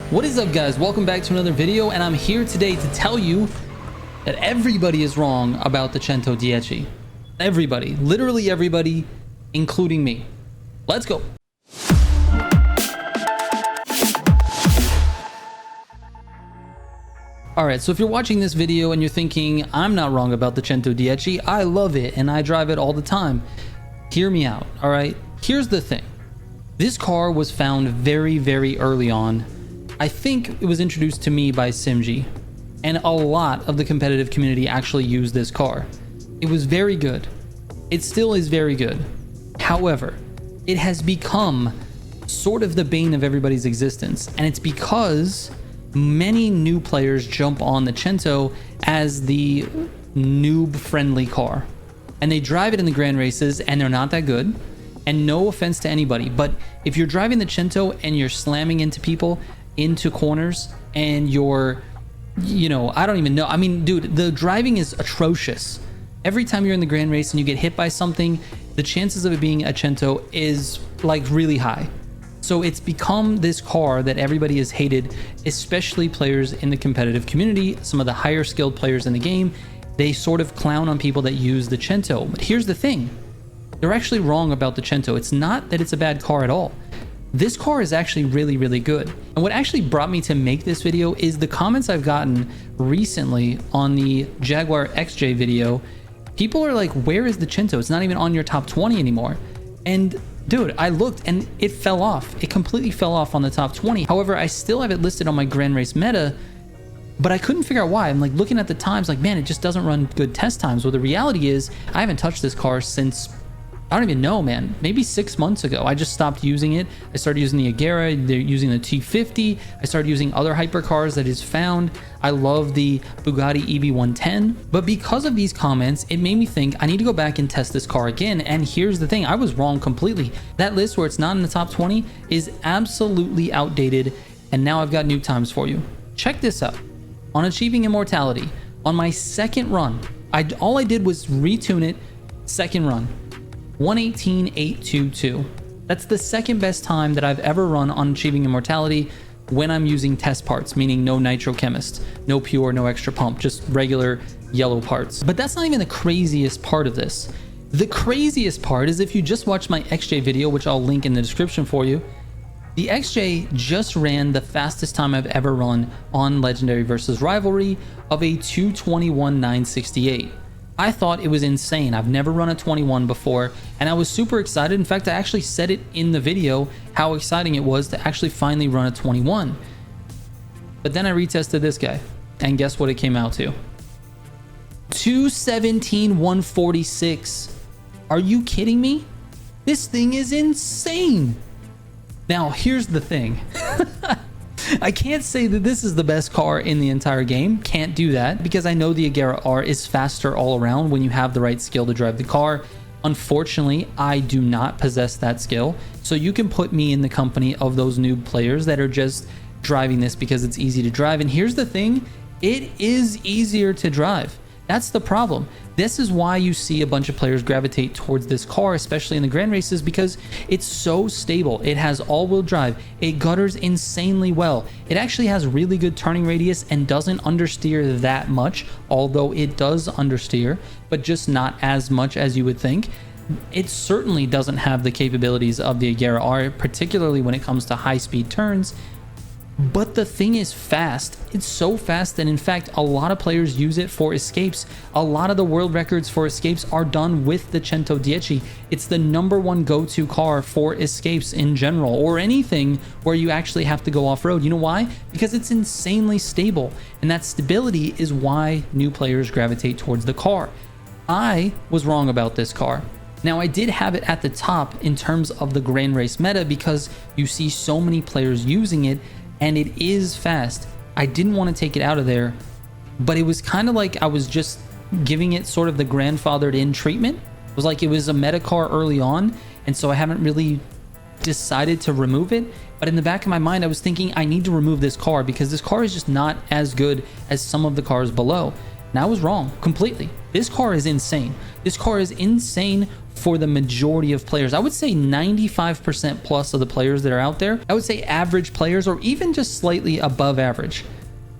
What is up, guys? Welcome back to another video, and I'm here today to tell you that everybody is wrong about the CENTODIECI. Everybody, literally everybody, including me. Let's go. Alright, so if you're watching this video and you're thinking, I'm not wrong about the CENTODIECI, I love it and I drive it all the time, hear me out, alright? Here's the thing. This car was found very early on. I think it was introduced to me by Simji, and a lot of the competitive community actually used this car. It was very good. It still is very good. However, it has become sort of the bane of everybody's existence, and it's because many new players jump on the Cento as the noob-friendly car, and they drive it in the grand races, and they're not that good. And no offense to anybody, but if you're driving the Cento and you're slamming into people, into corners, and you're, I don't even know. I mean, dude, the driving is atrocious. Every time you're in the grand race and you get hit by something, the chances of it being a Cento is like really high. So it's become this car that everybody has hated, especially players in the competitive community. Some of the higher skilled players in the game, they sort of clown on people that use the Cento. But here's the thing. They're actually wrong about the Cento. It's not that it's a bad car at all. This car is actually really good. And what actually brought me to make this video is the comments I've gotten recently on the Jaguar XJ video. People are like, where is the Cento? It's not even on your top 20 anymore. And dude, I looked and it fell off. It completely fell off on the top 20. However, I still have it listed on my Grand Race meta, but I couldn't figure out why. I'm like looking at the times like, man, it just doesn't run good test times. Well, the reality is I haven't touched this car since, I don't even know, man, maybe 6 months ago. I just stopped using it. I started using the Agera, they're using the T50. I started using other hypercars that is found. I love the Bugatti EV110. But because of these comments, it made me think I need to go back and test this car again. And here's the thing, I was wrong completely. That list where it's not in the top 20 is absolutely outdated. And now I've got new times for you. Check this out. On Achieving Immortality, on my second run, all I did was retune it, second run. 118.822. That's the second best time that I've ever run on Achieving Immortality when I'm using test parts, meaning no nitro chemist, no pure, no extra pump, just regular yellow parts. But that's not even the craziest part of this. The craziest part is if you just watch my XJ video, which I'll link in the description for you, the XJ just ran the fastest time I've ever run on Legendary versus Rivalry of a 2:21.968. I thought it was insane. I've never run a 21 before, and I was super excited. In fact, I actually said it in the video how exciting it was to actually finally run a 21. But then I retested this guy, and guess what it came out to? 2:17.146. Are you kidding me? This thing is insane. Now, here's the thing. I can't say that this is the best car in the entire game. Can't do that because I know the Agera R is faster all around when you have the right skill to drive the car. Unfortunately, I do not possess that skill. So you can put me in the company of those noob players that are just driving this because it's easy to drive. And here's the thing, it is easier to drive. That's the problem. This is why you see a bunch of players gravitate towards this car, especially in the grand races, because it's so stable. It has all-wheel drive. It gutters insanely well. It actually has really good turning radius and doesn't understeer that much, although it does understeer, but just not as much as you would think. It certainly doesn't have the capabilities of the Agera R, particularly when it comes to high-speed turns. But the thing is fast. It's so fast that in fact a lot of players use it for escapes. A lot of the world records for escapes are done with the CENTODIECI. It's the #1 go-to car for escapes in general, or anything where you actually have to go off-road. You know why? Because it's insanely stable, and that stability is why new players gravitate towards the car. I was wrong about this car. Now, I did have it at the top in terms of the grand race meta because you see so many players using it, and it is fast. I didn't want to take it out of there, but it was kind of like I was just giving it sort of the grandfathered in treatment. It was like it was a meta car early on, and so I haven't really decided to remove it. But in the back of my mind, I was thinking I need to remove this car because this car is just not as good as some of the cars below. And I was wrong completely. This car is insane. This car is insane for the majority of players. I would say 95% plus of the players that are out there. I would say average players, or even just slightly above average.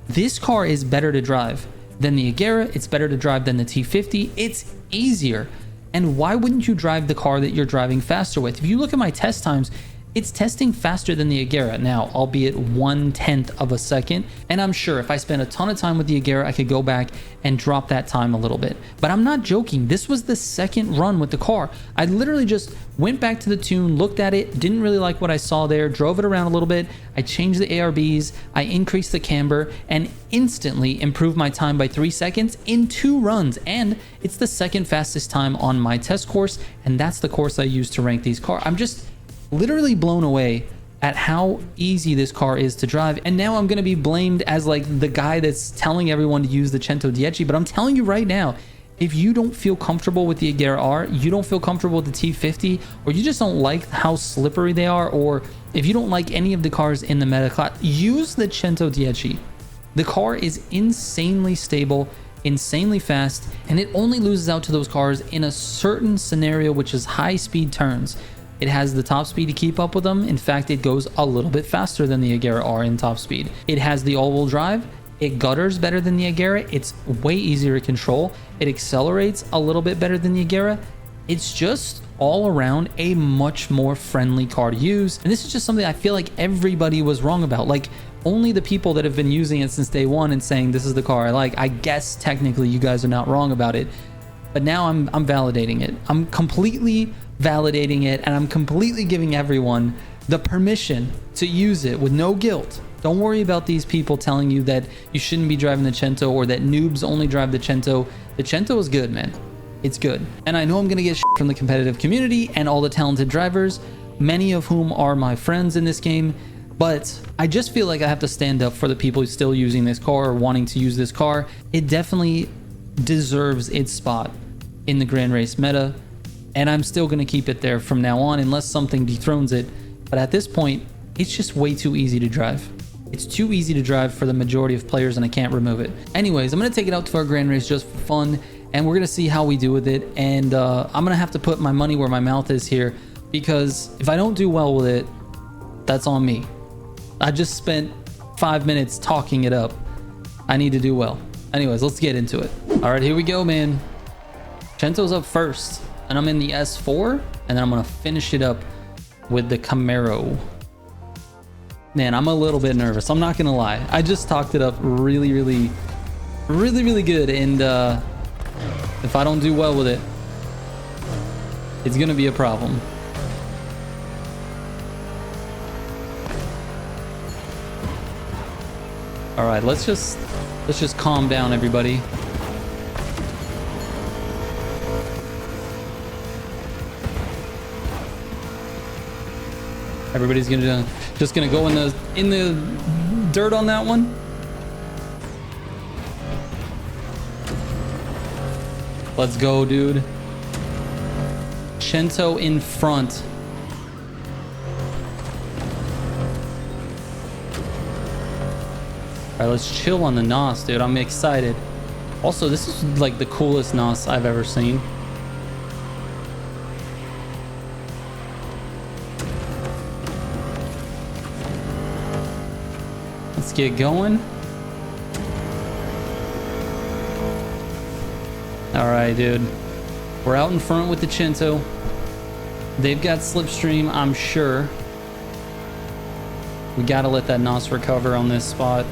This car is better to drive than the Agera. It's better to drive than the T50. It's easier. And why wouldn't you drive the car that you're driving faster with? If you look at my test times, it's testing faster than the Agera now, albeit 1/10 of a second. And I'm sure if I spent a ton of time with the Agera, I could go back and drop that time a little bit. But I'm not joking. This was the second run with the car. I literally just went back to the tune, looked at it, didn't really like what I saw there, drove it around a little bit. I changed the ARBs, I increased the camber, and instantly improved my time by 3 seconds in 2 runs. And it's the second fastest time on my test course. And that's the course I use to rank these cars. I'm just literally blown away at how easy this car is to drive. And now I'm going to be blamed as like the guy that's telling everyone to use the CENTODIECI, but I'm telling you right now, if you don't feel comfortable with the Agera R, you don't feel comfortable with the T50, or you just don't like how slippery they are, or if you don't like any of the cars in the meta class, use the CENTODIECI. The car is insanely stable, insanely fast, and it only loses out to those cars in a certain scenario, which is high speed turns. It has the top speed to keep up with them. In fact, it goes a little bit faster than the Agera R in top speed. It has the all-wheel drive. It gutters better than the Agera. It's way easier to control. It accelerates a little bit better than the Agera. It's just all around a much more friendly car to use. And this is just something I feel like everybody was wrong about. Like, only the people that have been using it since day one and saying this is the car I like. I guess technically you guys are not wrong about it. But now I'm validating it. I'm completely validating it, and I'm completely giving everyone the permission to use it with no guilt. Don't worry about these people telling you that you shouldn't be driving the Cento, or that noobs only drive the Cento. The Cento is good, man. It's good. And I know I'm gonna get shit from the competitive community and all the talented drivers, many of whom are my friends in this game, but I just feel like I have to stand up for the people who still using this car or wanting to use this car. It definitely deserves its spot in the Grand Race meta, and I'm still going to keep it there from now on unless something dethrones it. But at this point, it's just way too easy to drive. It's too easy to drive for the majority of players, and I can't remove it. Anyways, I'm going to take it out to our Grand Race just for fun, and we're going to see how we do with it. And I'm going to have to put my money where my mouth is here, because if I don't do well with it, that's on me. I just spent 5 minutes talking it up. I need to do well. Anyways, let's get into it. All right, here we go, man. Cento's up first, and I'm in the S4, and then I'm gonna finish it up with the Camaro. Man, I'm a little bit nervous. I'm not gonna lie. I just talked it up really good, and if I don't do well with it, it's gonna be a problem. All right, let's just calm down, everybody. Everybody's just gonna go in the dirt on that one. Let's go, dude. Cento in front. All right, let's chill on the NOS, dude. I'm excited. Also, this is like the coolest NOS I've ever seen. Let's get going. All right, dude. We're out in front with the Cento. They've got slipstream, I'm sure. We gotta let that NOS recover on this spot.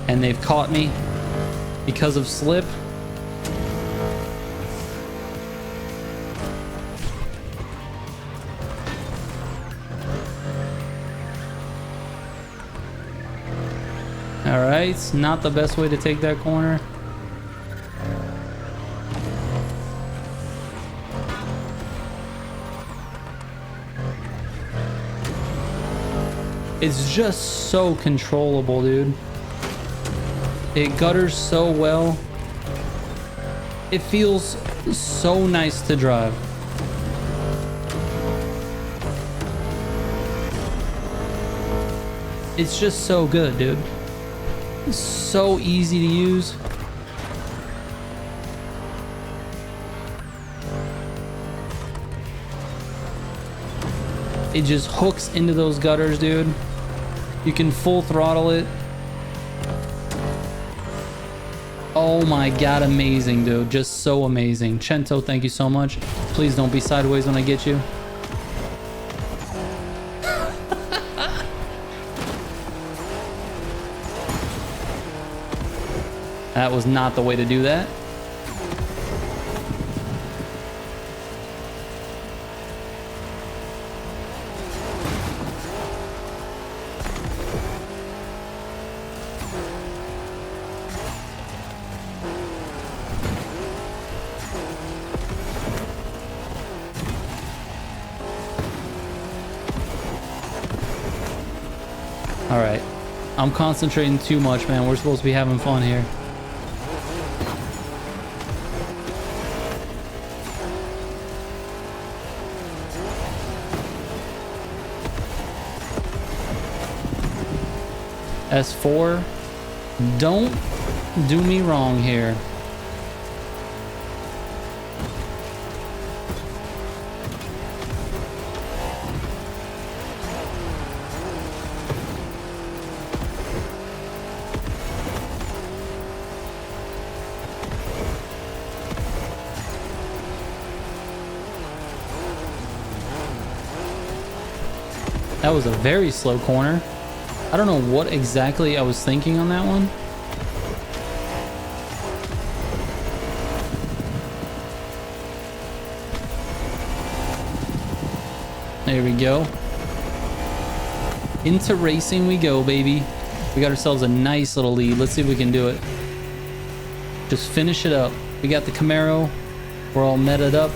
And they've caught me because of slip. All right, not the best way to take that corner. It's just so controllable, dude. It gutters so well. It feels so nice to drive. It's just so good, dude. It's so easy to use. It just hooks into those gutters, dude. You can full throttle it. Oh my god, amazing, dude. Just so amazing. Cento, thank you so much. Please don't be sideways when I get you. That was not the way to do that. All right, I'm concentrating too much, man. We're supposed to be having fun here. S4, don't do me wrong here. That was a very slow corner. I don't know what exactly I was thinking on that one. There we go. Into racing we go, baby. We got ourselves a nice little lead. Let's see if we can do it. Just finish it up. We got the Camaro. We're all meted up.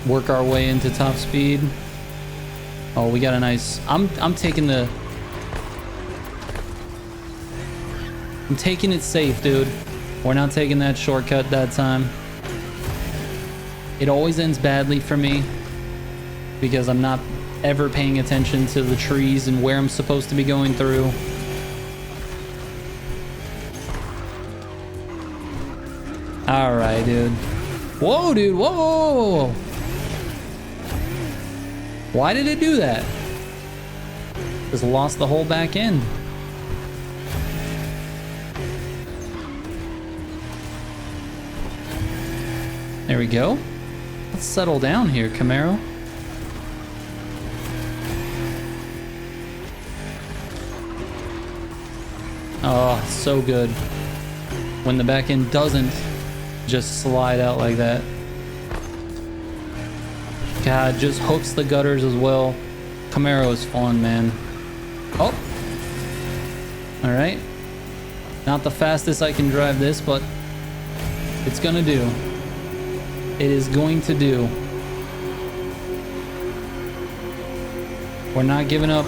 Work our way into top speed. Oh, we got a nice... I'm taking the... I'm taking it safe, dude. We're not taking that shortcut that time. It always ends badly for me because I'm not ever paying attention to the trees and where I'm supposed to be going through. All right, dude. Whoa, dude. Whoa, whoa, whoa, whoa. Why did it do that? Just lost the whole back end. There we go. Let's settle down here, Camaro. Oh, so good. When the back end doesn't just slide out like that. God, just hooks the gutters as well. Camaro is fun, man. Oh. All right. Not the fastest I can drive this, but it's gonna do. It is going to do. We're not giving up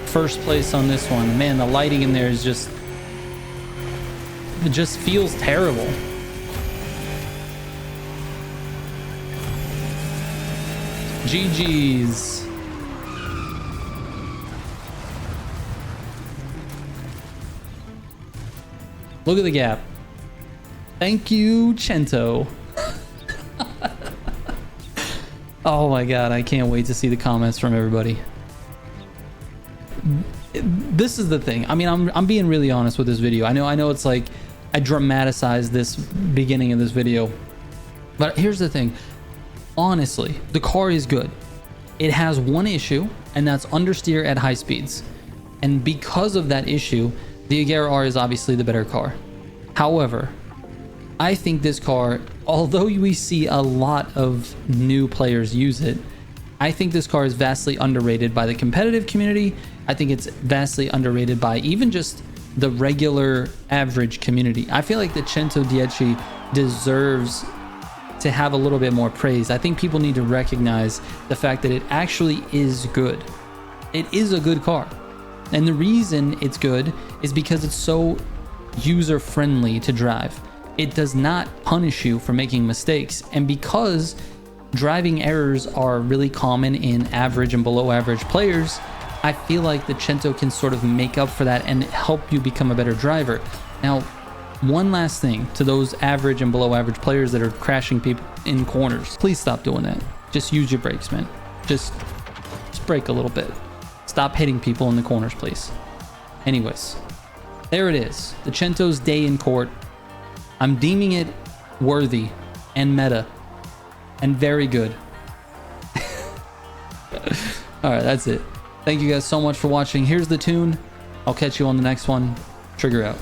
first place on this one. Man, the lighting in there is just... It just feels terrible. GG's. Look at the gap. Thank you, Cento. Oh my god, I can't wait to see the comments from everybody. This is the thing. I mean, I'm being really honest with this video. I know it's like I dramatized this beginning of this video. But here's the thing. Honestly, the car is good. It has one issue, and that's understeer at high speeds. And because of that issue, the Agera R is obviously the better car. However, I think this car, although we see a lot of new players use it, I think this car is vastly underrated by the competitive community. I think it's vastly underrated by even just the regular average community. I feel like the CENTODIECI deserves to have a little bit more praise. I think people need to recognize the fact that it actually is good. It is a good car. And the reason it's good is because it's so user-friendly to drive. It does not punish you for making mistakes. And because driving errors are really common in average and below average players, I feel like the Cento can sort of make up for that and help you become a better driver. Now, one last thing to those average and below average players that are crashing people in corners. Please stop doing that. Just use your brakes, man. Just brake a little bit. Stop hitting people in the corners, please. Anyways, there it is. The Cento's day in court. I'm deeming it worthy and meta and very good. All right, that's it. Thank you guys so much for watching. Here's the tune. I'll catch you on the next one. Trigger out.